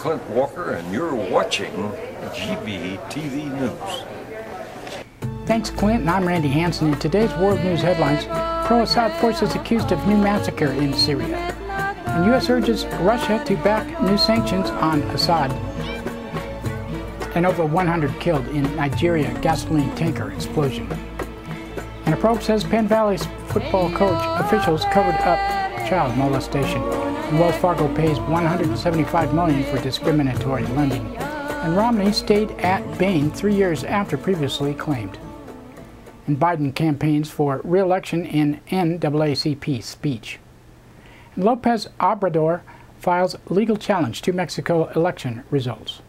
Clint Walker, and you're watching GVTV News. Thanks, Clint, and I'm Randy Hansen. In today's World News headlines, pro-Assad forces accused of new massacre in Syria. And U.S. urges Russia to back new sanctions on Assad. And over 100 killed in Nigeria gasoline tanker explosion. And a probe says Penn Valley's football coach officials covered up child molestation. And Wells Fargo pays $175 million for discriminatory lending. And Romney stayed at Bain 3 years after previously claimed. And Biden campaigns for re-election in NAACP speech. And Lopez Obrador files legal challenge to Mexico election results.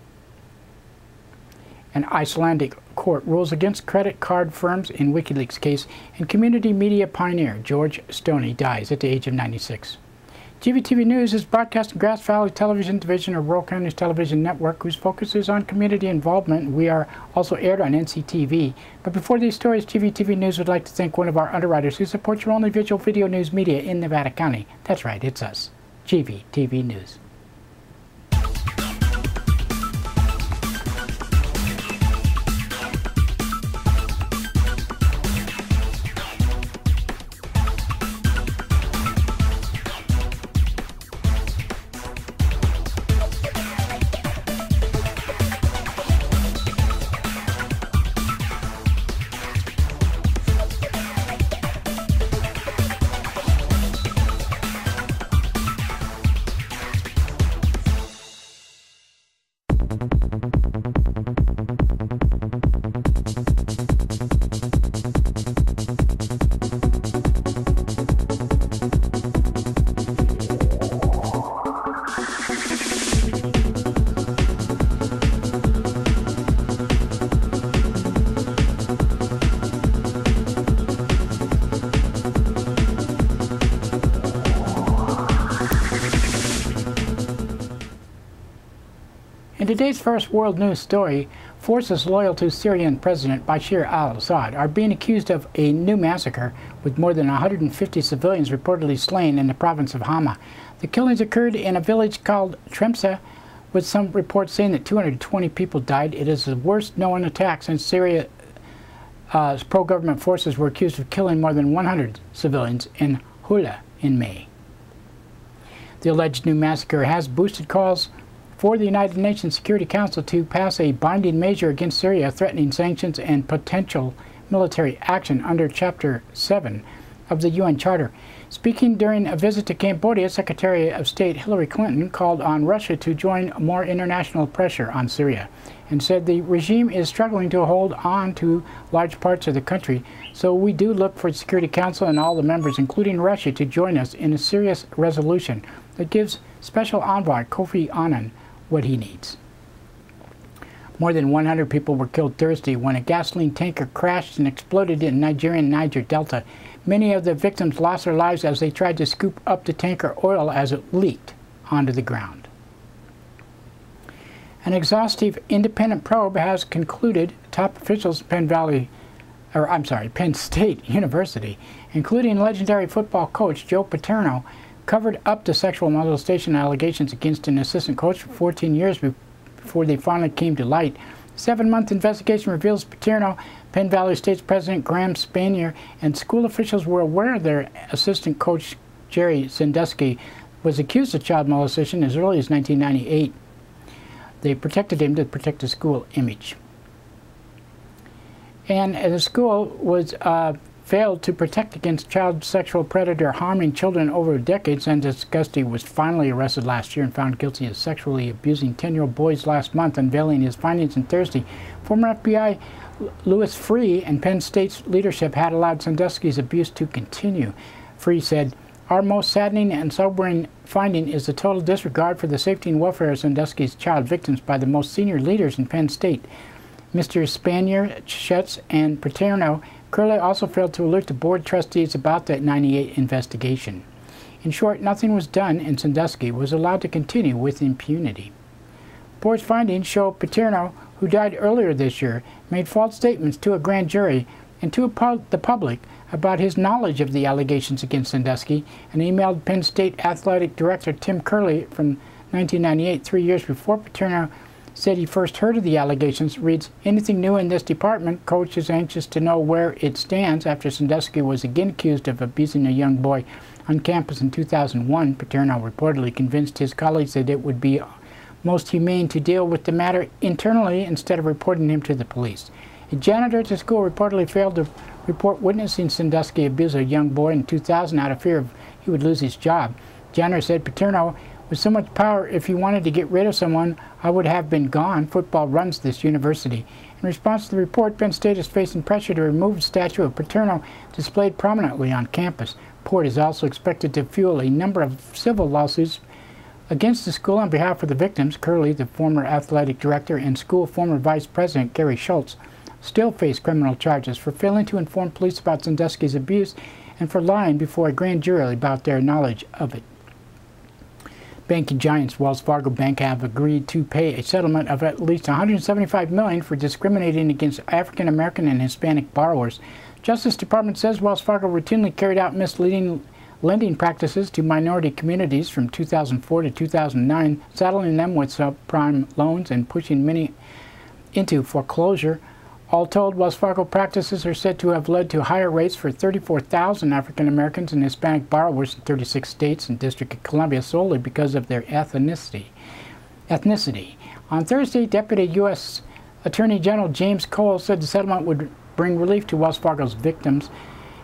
An Icelandic court rules against credit card firms in WikiLeaks case, and community media pioneer George Stoney dies at the age of 96. GVTV News is broadcast in Grass Valley Television Division of Rural Counties Television Network, whose focus is on community involvement. We are also aired on NCTV. But before these stories, GVTV News would like to thank one of our underwriters who supports your only visual video news media in Nevada County. That's right, it's us, GVTV News. In today's first world news story, forces loyal to Syrian President Bashar al-Assad are being accused of a new massacre, with more than 150 civilians reportedly slain in the province of Hama. The killings occurred in a village called Tremsa, with some reports saying that 220 people died. It is the worst known attack since Syria's pro-government forces were accused of killing more than 100 civilians in Hula in May. The alleged new massacre has boosted calls for the United Nations Security Council to pass a binding measure against Syria, threatening sanctions and potential military action under Chapter 7 of the UN Charter. Speaking during a visit to Cambodia, Secretary of State Hillary Clinton called on Russia to join more international pressure on Syria and said the regime is struggling to hold on to large parts of the country, so we do look for the Security Council and all the members, including Russia, to join us in a serious resolution that gives Special Envoy Kofi Annan what he needs. More than 100 people were killed Thursday when a gasoline tanker crashed and exploded in Nigerian Niger Delta. Many of the victims lost their lives as they tried to scoop up the tanker oil as it leaked onto the ground. An exhaustive independent probe has concluded top officials at Penn State University, including legendary football coach Joe Paterno, covered up the sexual molestation allegations against an assistant coach for 14 years before they finally came to light. A 7-month investigation reveals Paterno, Penn Valley State's president Graham Spanier, and school officials were aware their assistant coach Jerry Sandusky was accused of child molestation as early as 1998. They protected him to protect the school image. And the school was failed to protect against child sexual predator harming children over decades. Sandusky was finally arrested last year and found guilty of sexually abusing 10-year-old boys last month, unveiling his findings on Thursday. Former FBI Louis Freeh and Penn State's leadership had allowed Sandusky's abuse to continue. Freeh said, "Our most saddening and sobering finding is the total disregard for the safety and welfare of Sandusky's child victims by the most senior leaders in Penn State. Mr. Spanier, Schetz, and Paterno Curley also failed to alert the board trustees about that '98 investigation. In short, nothing was done, and Sandusky was allowed to continue with impunity." Board's findings show Paterno, who died earlier this year, made false statements to a grand jury and to the public about his knowledge of the allegations against Sandusky, and emailed Penn State Athletic Director Tim Curley from 1998, 3 years before Paterno said he first heard of the allegations. Reads, anything new in this department? Coach is anxious to know where it stands after Sandusky was again accused of abusing a young boy on campus in 2001. Paterno reportedly convinced his colleagues that it would be most humane to deal with the matter internally instead of reporting him to the police. A janitor at the school reportedly failed to report witnessing Sandusky abuse a young boy in 2000 out of fear of he would lose his job. Janitor said Paterno, with so much power, if he wanted to get rid of someone, I would have been gone. Football runs this university. In response to the report, Penn State is facing pressure to remove a statue of Paterno displayed prominently on campus. Report is also expected to fuel a number of civil lawsuits against the school on behalf of the victims. Curley, the former athletic director, and school former vice president Gary Schultz still face criminal charges for failing to inform police about Sandusky's abuse and for lying before a grand jury about their knowledge of it. Banking giants Wells Fargo Bank have agreed to pay a settlement of at least $175 million for discriminating against African American and Hispanic borrowers. Justice Department says Wells Fargo routinely carried out misleading lending practices to minority communities from 2004 to 2009, saddling them with subprime loans and pushing many into foreclosure. All told, Wells Fargo practices are said to have led to higher rates for 34,000 African Americans and Hispanic borrowers in 36 states and District of Columbia solely because of their ethnicity. On Thursday, Deputy U.S. Attorney General James Cole said the settlement would bring relief to Wells Fargo's victims,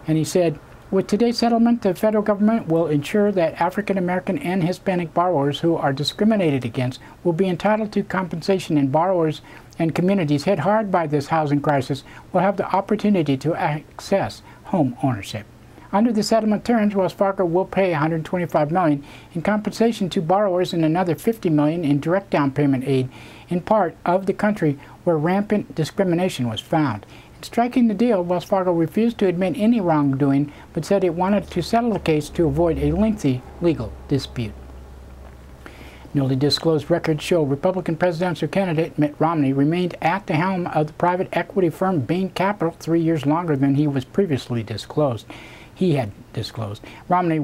and he said, with today's settlement, the federal government will ensure that African American and Hispanic borrowers who are discriminated against will be entitled to compensation, and borrowers and communities hit hard by this housing crisis will have the opportunity to access home ownership. Under the settlement terms, Wells Fargo will pay $125 million in compensation to borrowers and another $50 million in direct down payment aid in part of the country where rampant discrimination was found. In striking the deal, Wells Fargo refused to admit any wrongdoing but said it wanted to settle the case to avoid a lengthy legal dispute. Newly disclosed records show Republican presidential candidate Mitt Romney remained at the helm of the private equity firm Bain Capital 3 years longer than he was previously disclosed. Romney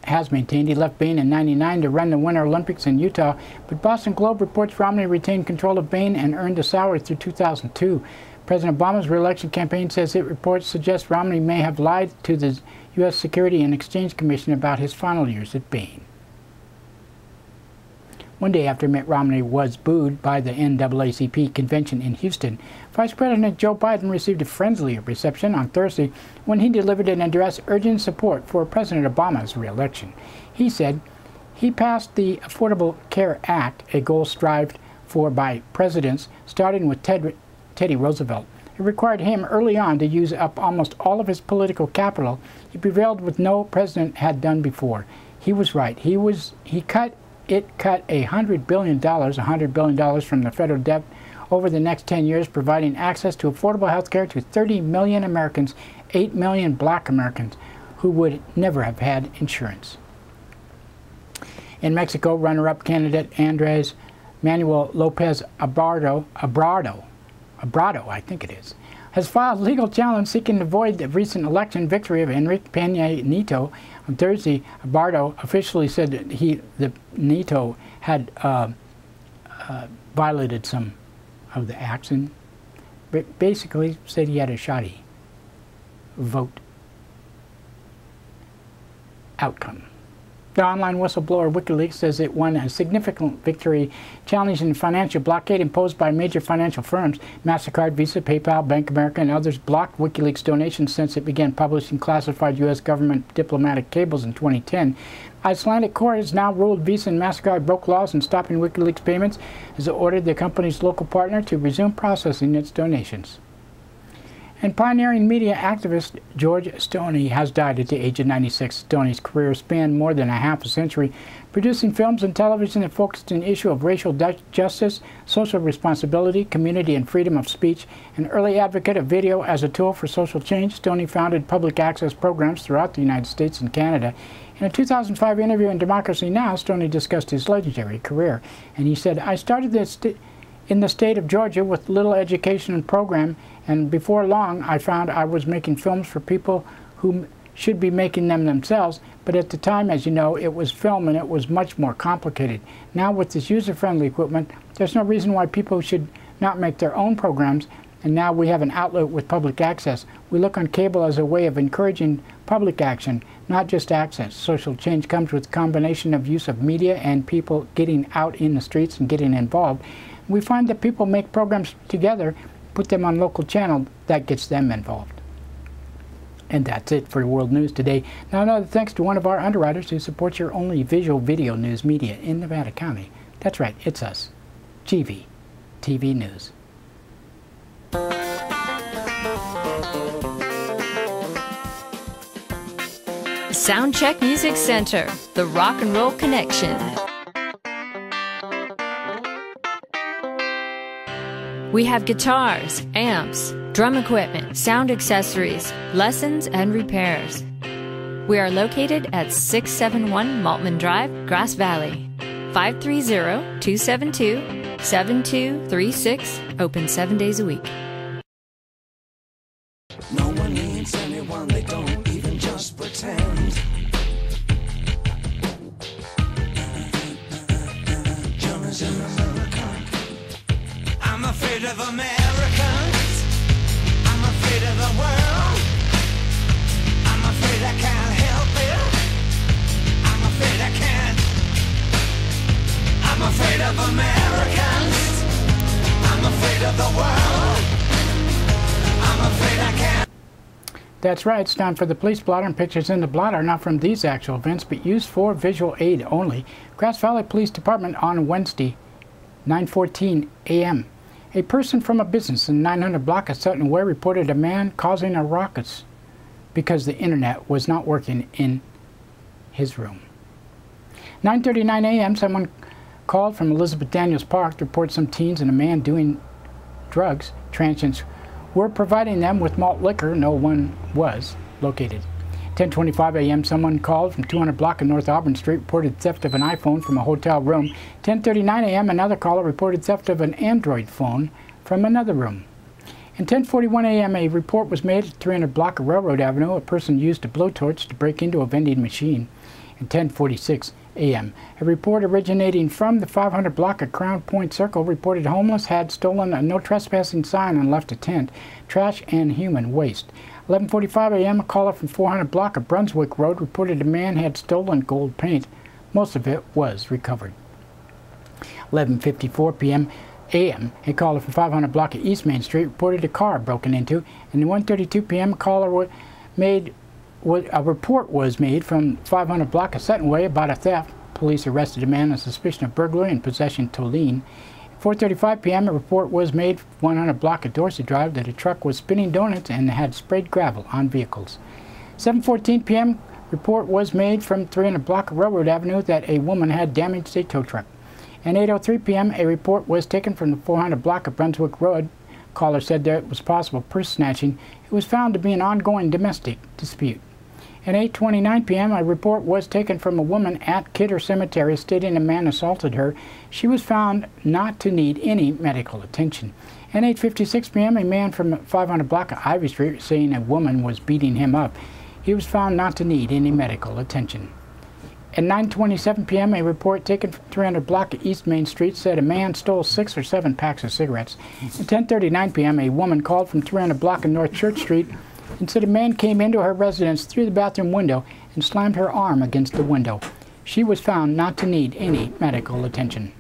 has maintained he left Bain in '99 to run the Winter Olympics in Utah, but Boston Globe reports Romney retained control of Bain and earned a salary through 2002. President Obama's re-election campaign says it reports suggest Romney may have lied to the U.S. Security and Exchange Commission about his final years at Bain. One day after Mitt Romney was booed by the NAACP convention in Houston, Vice President Joe Biden received a friendly reception on Thursday when he delivered an address urging support for President Obama's re-election. He said he passed the Affordable Care Act, a goal strived for by presidents, starting with Teddy Roosevelt. It required him early on to use up almost all of his political capital. He prevailed with no president had done before. He was right. It cut $100 billion from the federal debt over the next 10 years, providing access to affordable health care to 30 million Americans, 8 million black Americans who would never have had insurance. In Mexico, runner-up candidate Andres Manuel Lopez Obrador, I think it is, has filed legal challenge seeking to void the recent election victory of Enrique Peña Nieto. On Thursday, Obrador officially said that the Nieto had violated some of the acts and basically said he had a shoddy vote outcome. The online whistleblower WikiLeaks says it won a significant victory challenging the financial blockade imposed by major financial firms. MasterCard, Visa, PayPal, Bank of America, and others blocked WikiLeaks donations since it began publishing classified U.S. government diplomatic cables in 2010. Icelandic court has now ruled Visa and MasterCard broke laws in stopping WikiLeaks payments as it ordered the company's local partner to resume processing its donations. And pioneering media activist George Stoney has died at the age of 96. Stoney's career spanned more than a half a century, producing films and television that focused on the issue of racial justice, social responsibility, community and freedom of speech. An early advocate of video as a tool for social change, Stoney founded public access programs throughout the United States and Canada. In a 2005 interview in Democracy Now!, Stoney discussed his legendary career, and he said, "I started in the state of Georgia with little education and program, and before long I found I was making films for people who should be making them themselves, but at the time, as you know, it was film and it was much more complicated. Now with this user-friendly equipment, there's no reason why people should not make their own programs, and now we have an outlet with public access. We look on cable as a way of encouraging public action, not just access. Social change comes with a combination of use of media and people getting out in the streets and getting involved. We find that people make programs together, put them on local channel, that gets them involved. And that's it for World News today. Now another thanks to one of our underwriters who supports your only visual video news media in Nevada County. That's right, it's us, GVTV News. Soundcheck Music Center, the rock and roll connection. We have guitars, amps, drum equipment, sound accessories, lessons, and repairs. We are located at 671 Maltman Drive, Grass Valley. 530-272-7236, open 7 days a week. No one needs anyone, they don't even just pretend. John is an American. I'm afraid of Americans. I'm afraid of the world. I'm afraid I can't help it. I'm afraid I can't. I'm afraid of Americans. I'm afraid of the world. I'm afraid I can't. That's right, it's time for the police blotter, and pictures in the blotter are not from these actual events, but used for visual aid only. Grass Valley Police Department on Wednesday, 9:14 a.m. A person from a business in 900 block of Sutton Way reported a man causing a ruckus because the internet was not working in his room. 9:39 a.m. someone called from Elizabeth Daniels Park to report some teens and a man doing drugs. Transients were providing them with malt liquor. No one was located. 10:25 a.m. someone called from 200 block of North Auburn Street, reported theft of an iPhone from a hotel room. 10:39 a.m. another caller reported theft of an Android phone from another room. And 10:41 a.m. a report was made at 300 block of Railroad Avenue. A person used a blowtorch to break into a vending machine. And 10:46 a.m. a report originating from the 500 block of Crown Point Circle reported homeless had stolen a no trespassing sign and left a tent, trash, and human waste. 11:45 a.m. a caller from 400 block of Brunswick Road reported a man had stolen gold paint. Most of it was recovered. 11:54 p.m. a.m. a caller from 500 block of East Main Street reported a car broken into. And at 1:32 p.m. a caller a report was made from 500 block of Sutton Way about a theft. Police arrested a man on suspicion of burglary and possession tolling. 4:35 p.m. a report was made from 100 block of Dorsey Drive that a truck was spinning donuts and had sprayed gravel on vehicles. 7:14 p.m. report was made from 300 block of Railroad Avenue that a woman had damaged a tow truck. And 8:03 p.m. a report was taken from the 400 block of Brunswick Road. Caller said there was possible purse snatching. It was found to be an ongoing domestic dispute. At 8:29 p.m. a report was taken from a woman at Kidder Cemetery stating a man assaulted her. She was found not to need any medical attention. At 8:56 p.m. a man from 500 block of Ivy Street saying a woman was beating him up. He was found not to need any medical attention. At 9:27 p.m. a report taken from 300 block of East Main Street said a man stole 6 or 7 packs of cigarettes. At 10:39 p.m. a woman called from 300 block of North Church Street and said a man came into her residence through the bathroom window and slammed her arm against the window. She was found not to need any medical attention.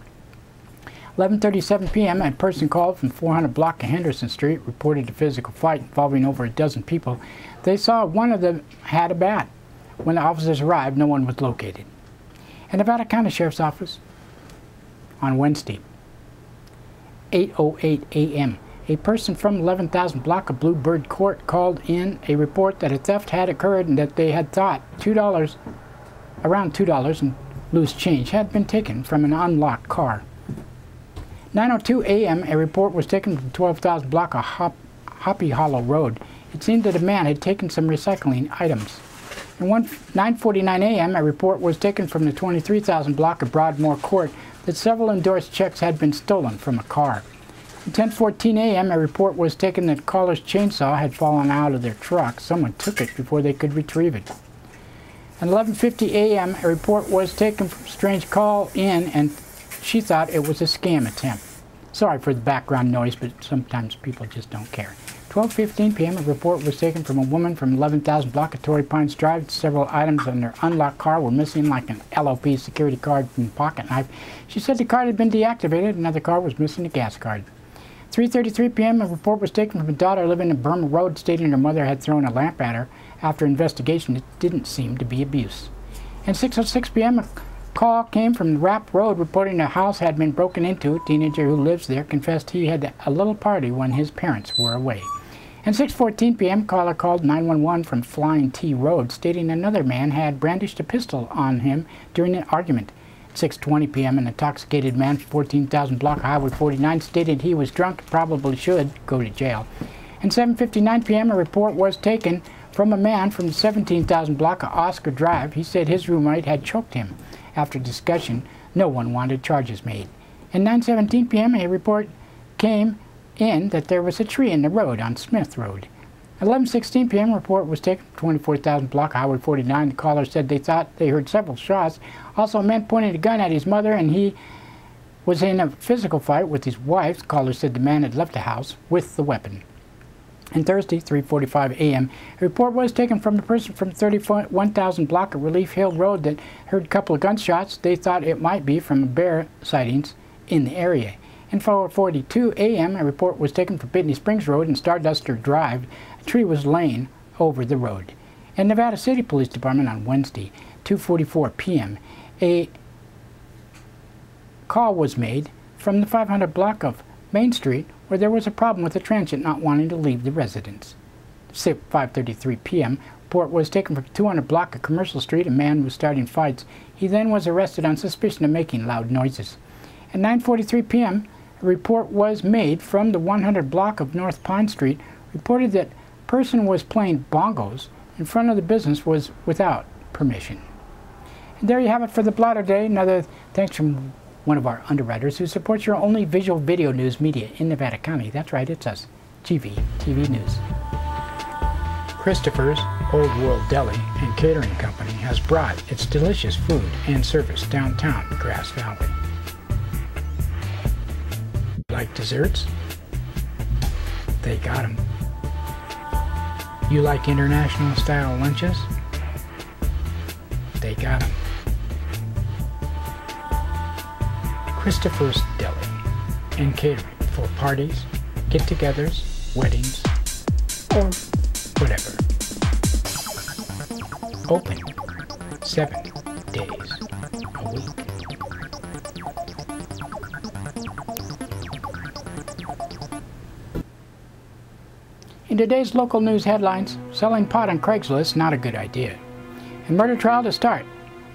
11:37 p.m. a person called from 400 block of Henderson Street reported a physical fight involving over a dozen people. They saw one of them had a bat. When the officers arrived, no one was located. And Nevada County Sheriff's Office on Wednesday, 8:08 a.m. a person from 11,000 block of Bluebird Court called in a report that a theft had occurred and that they had thought around $2 in loose change had been taken from an unlocked car. 9:02 a.m. a report was taken from 12,000 block of Hoppy Hollow Road. It seemed that a man had taken some recycling items. At 9:49 a.m. a report was taken from the 23,000 block of Broadmoor Court that several endorsed checks had been stolen from a car. At 10:14 a.m., a report was taken that caller's chainsaw had fallen out of their truck. Someone took it before they could retrieve it. At 11:50 a.m., a report was taken from a strange call in, and she thought it was a scam attempt. Sorry for the background noise, but sometimes people just don't care. 12:15 p.m., a report was taken from a woman from 11,000 block of Torrey Pines Drive. Several items on their unlocked car were missing, like an LOP security card and pocket knife. She said the card had been deactivated. Another car was missing a gas card. 3:33 p.m., a report was taken from a daughter living in Burma Road, stating her mother had thrown a lamp at her. After investigation, it didn't seem to be abuse. And 6:06 p.m., a call came from Rapp Road reporting a house had been broken into. A teenager who lives there confessed he had a little party when his parents were away. And 6:14 p.m., caller called 911 from Flying T Road, stating another man had brandished a pistol on him during an argument. 6:20 p.m., an intoxicated man from 14,000 block of Highway 49 stated he was drunk, probably should go to jail. And 7:59 p.m., a report was taken from a man from the 17,000 block of Oscar Drive. He said his roommate had choked him. After discussion, no one wanted charges made. And 9:17 p.m., a report came in that there was a tree in the road on Smith Road. 11:16 p.m., a report was taken from 24,000 block Highway 49. The caller said they thought they heard several shots. Also, a man pointed a gun at his mother, and he was in a physical fight with his wife. The caller said the man had left the house with the weapon. And Thursday, 3:45 a.m., a report was taken from a person from 31,000 block of Relief Hill Road that heard a couple of gunshots. They thought it might be from bear sightings in the area. And 4:42 a.m., a report was taken from Pitney Springs Road and Starduster Drive. A tree was laying over the road. And Nevada City Police Department on Wednesday, 2:44 p.m., a call was made from the 500 block of Main Street where there was a problem with a transit not wanting to leave the residence. 5:33 p.m., a report was taken from 200 block of Commercial Street. A man was starting fights. He then was arrested on suspicion of making loud noises. At 9:43 p.m., a report was made from the 100 block of North Pine Street, reported that a person was playing bongos in front of the business was without permission. And there you have it for the Blotter Day. Another thanks from one of our underwriters who supports your only visual video news media in Nevada County. That's right, it's us, GVTV News. Christopher's Old World Deli and Catering Company has brought its delicious food and service downtown Grass Valley. Like desserts? They got 'em. You like international style lunches? They got 'em. Christopher's Deli and Catering for parties, get-togethers, weddings, or whatever. Open 7 days a week. In today's local news headlines, selling pot on Craigslist, not a good idea. And murder trial to start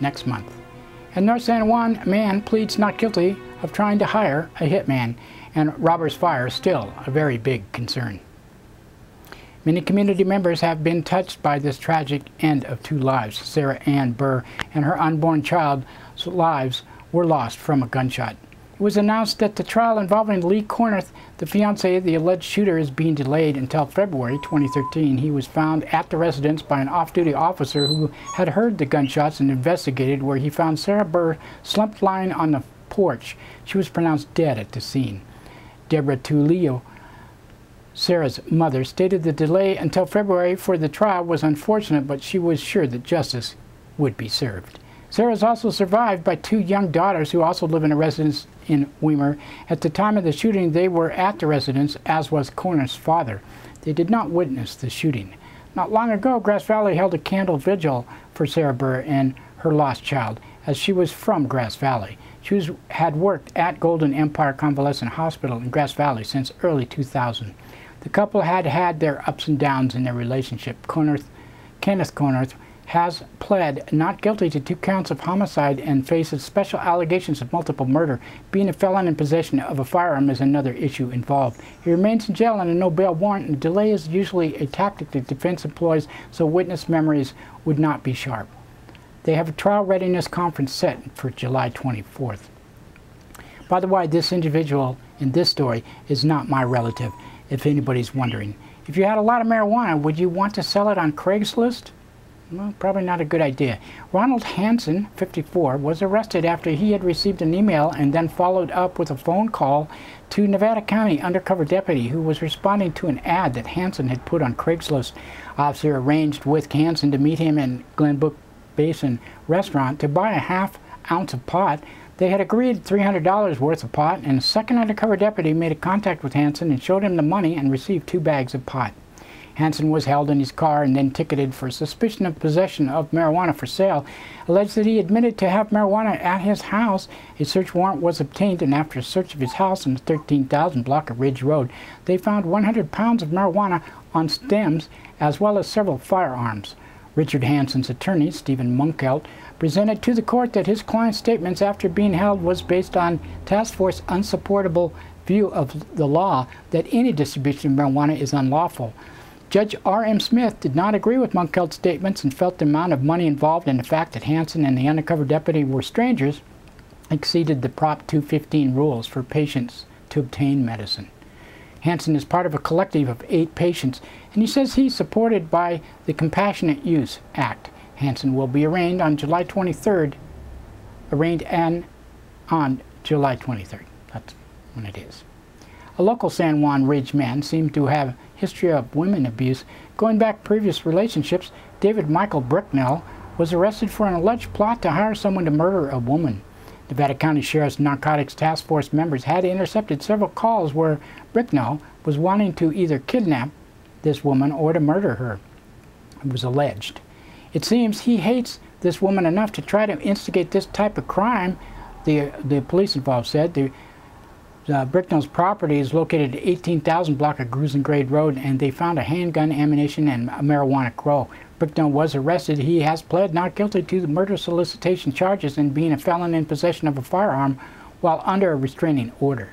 next month. And North San Juan man pleads not guilty of trying to hire a hitman. And robbers' fire still a very big concern. Many community members have been touched by this tragic end of 2 lives. Sarah Ann Burr and her unborn child's lives were lost from a gunshot. It was announced that the trial involving Lee Corneth, the fiancé of the alleged shooter, is being delayed until February 2013. He was found at the residence by an off-duty officer who had heard the gunshots and investigated, where he found Sarah Burr slumped lying on the porch. She was pronounced dead at the scene. Deborah Tulio, Sarah's mother, stated the delay until February for the trial was unfortunate, but she was sure that justice would be served. Sarah is also survived by 2 young daughters who also live in a residence in Weimer. At the time of the shooting, they were at the residence, as was Corner's father. They did not witness the shooting. Not long ago, Grass Valley held a candle vigil for Sarah Burr and her lost child, as she was from Grass Valley. She had worked at Golden Empire Convalescent Hospital in Grass Valley since early 2000. The couple had had their ups and downs in their relationship. Kenneth Corneth has pled not guilty to 2 counts of homicide and faces special allegations of multiple murder. Being a felon in possession of a firearm is another issue involved. He remains in jail on a no bail warrant, and delay is usually a tactic that defense employs so witness memories would not be sharp. They have a trial readiness conference set for July 24th. By the way, this individual in this story is not my relative, if anybody's wondering. If you had a lot of marijuana, would you want to sell it on Craigslist? Well, probably not a good idea. Ronald Hansen, 54, was arrested after he had received an email and then followed up with a phone call to Nevada County undercover deputy who was responding to an ad that Hansen had put on Craigslist. Officer arranged with Hansen to meet him in Glenbrook Basin restaurant to buy a half-ounce of pot. They had agreed $300 worth of pot, and a second undercover deputy made a contact with Hansen and showed him the money and received 2 bags of pot. Hansen was held in his car and then ticketed for suspicion of possession of marijuana for sale. Alleged that he admitted to have marijuana at his house. A search warrant was obtained, and after a search of his house on the 13,000 block of Ridge Road, they found 100 pounds of marijuana on stems, as well as several firearms. Richard Hansen's attorney, Stephen Munkelt, presented to the court that his client's statements after being held was based on task force unsupportable view of the law that any distribution of marijuana is unlawful. Judge R.M. Smith did not agree with Munkelt's statements and felt the amount of money involved and the fact that Hansen and the undercover deputy were strangers exceeded the Prop 215 rules for patients to obtain medicine. Hansen is part of a collective of 8 patients, and he says he's supported by the Compassionate Use Act. Hansen will be arraigned on July 23rd. On July 23rd. That's when it is. A local San Juan Ridge man seemed to have a history of women abuse. Going back previous relationships, David Michael Bricknell was arrested for an alleged plot to hire someone to murder a woman. Nevada County Sheriff's Narcotics Task Force members had intercepted several calls where Bricknell was wanting to either kidnap this woman or to murder her. It was alleged. It seems he hates this woman enough to try to instigate this type of crime, the police involved said. Bricknell's property is located at 18,000 block of Grusin Grade Road, and they found a handgun, ammunition, and a marijuana grow. Bricknell was arrested. He has pled not guilty to the murder solicitation charges and being a felon in possession of a firearm while under a restraining order.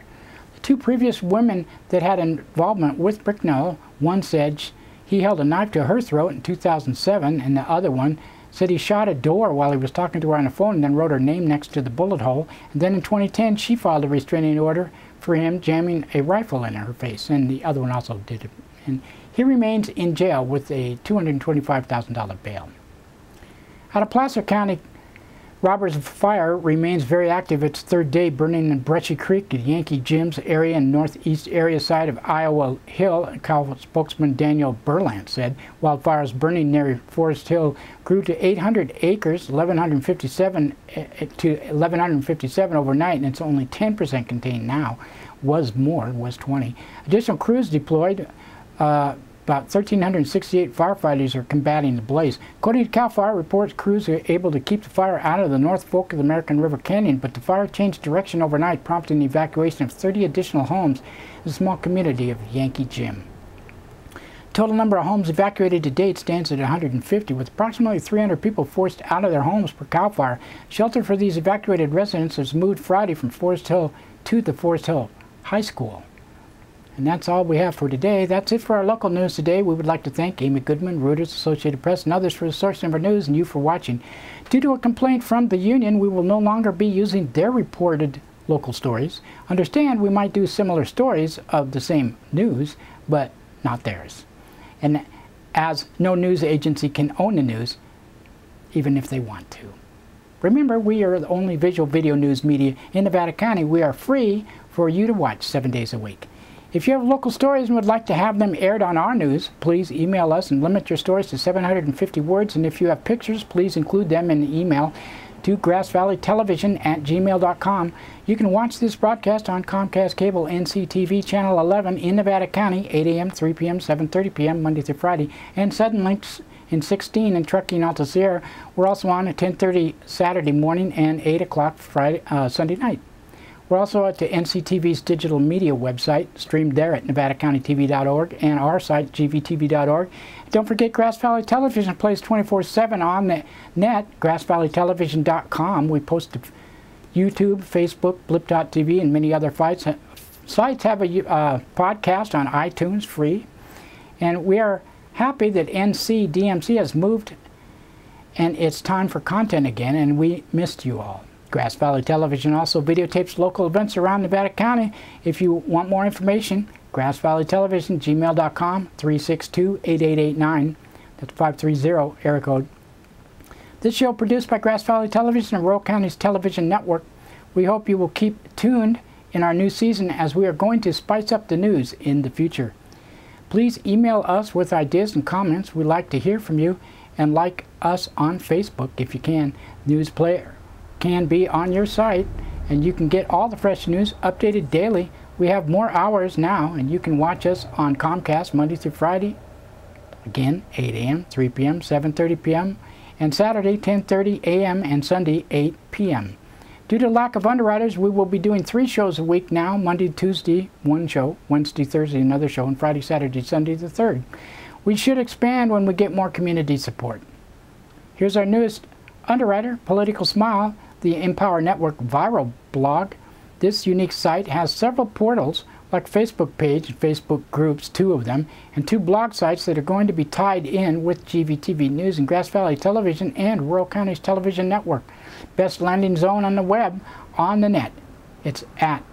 The 2 previous women that had involvement with Bricknell, one said he held a knife to her throat in 2007, and the other one said he shot a door while he was talking to her on the phone and then wrote her name next to the bullet hole. And then in 2010, she filed a restraining order for him jamming a rifle in her face, and the other one also did it. And he remains in jail with a $225,000 bail. Out of Placer County, Robbers Fire remains very active. Its 3rd day burning in Breccia Creek, the Yankee Gyms area and northeast area side of Iowa Hill, Cal spokesman Daniel Berlant said. Wildfires burning near Forest Hill grew to 800 acres, 1,157 overnight, and it's only 10% contained now. Was 20. Additional crews deployed. About 1,368 firefighters are combating the blaze. According to CAL FIRE reports, crews are able to keep the fire out of the North Fork of the American River Canyon, but the fire changed direction overnight, prompting the evacuation of 30 additional homes in the small community of Yankee Gym. Total number of homes evacuated to date stands at 150, with approximately 300 people forced out of their homes per CAL FIRE. Shelter for these evacuated residents was moved Friday from Forest Hill to the Forest Hill High School. And that's all we have for today. That's it for our local news today. We would like to thank Amy Goodman, Reuters, Associated Press, and others for the source of our news, and you for watching. Due to a complaint from the union, we will no longer be using their reported local stories. Understand, we might do similar stories of the same news, but not theirs. And as no news agency can own the news, even if they want to. Remember, we are the only visual video news media in Nevada County. We are free for you to watch 7 days a week. If you have local stories and would like to have them aired on our news, please email us and limit your stories to 750 words. And if you have pictures, please include them in the email to grassvalleytelevision@gmail.com. You can watch this broadcast on Comcast Cable NCTV Channel 11 in Nevada County, 8 a.m., 3 p.m., 7:30 p.m., Monday through Friday, and Sudden Links in 16 in Truckee and Alta Sierra. We're also on at 10:30 Saturday morning and 8 o'clock Sunday night. We're also at the NCTV's digital media website, streamed there at nevadacountytv.org, and our site, gvtv.org. Don't forget, Grass Valley Television plays 24/7 on the net, grassvalleytelevision.com. We post to YouTube, Facebook, blip.tv, and many other sites. Sites have a podcast on iTunes, free. And we are happy that ncdmc has moved, and it's time for content again, and we missed you all. Grass Valley Television also videotapes local events around Nevada County. If you want more information, Grass Valley Television, gmail.com, 362-8889. That's 530 area code. This show produced by Grass Valley Television and Rural County's Television Network. We hope you will keep tuned in our new season as we are going to spice up the news in the future. Please email us with ideas and comments. We'd like to hear from you, and like us on Facebook if you can. News Player can be on your site, and you can get all the fresh news updated daily. We have more hours now, and you can watch us on Comcast Monday through Friday, again 8 a.m., 3 p.m., 7:30 p.m., and Saturday 10:30 a.m. and Sunday 8 p.m. Due to lack of underwriters, we will be doing 3 shows a week now: Monday, Tuesday, 1 show, Wednesday, Thursday, another show, and Friday, Saturday, Sunday, the 3rd. We should expand when we get more community support. Here's our newest underwriter, Political Smile, the Empower Network viral blog. This unique site has several portals like Facebook page and Facebook groups, 2 of them, and 2 blog sites that are going to be tied in with GVTV News and Grass Valley Television and Rural County's Television Network. Best landing zone on the web, on the net. It's at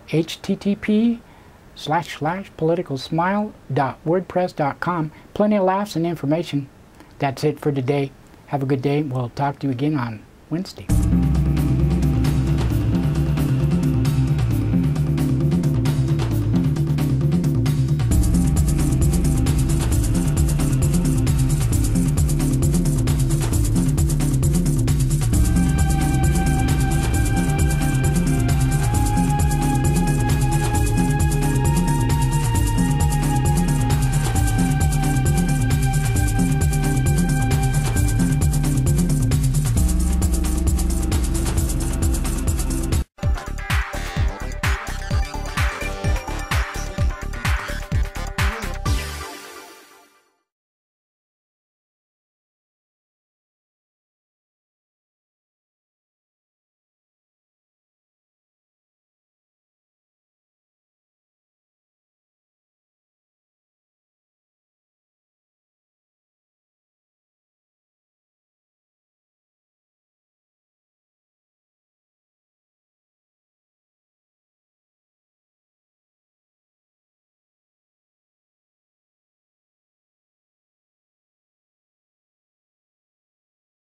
http://politicalsmile.wordpress.com. Plenty of laughs and information. That's it for today. Have a good day. We'll talk to you again on Wednesday.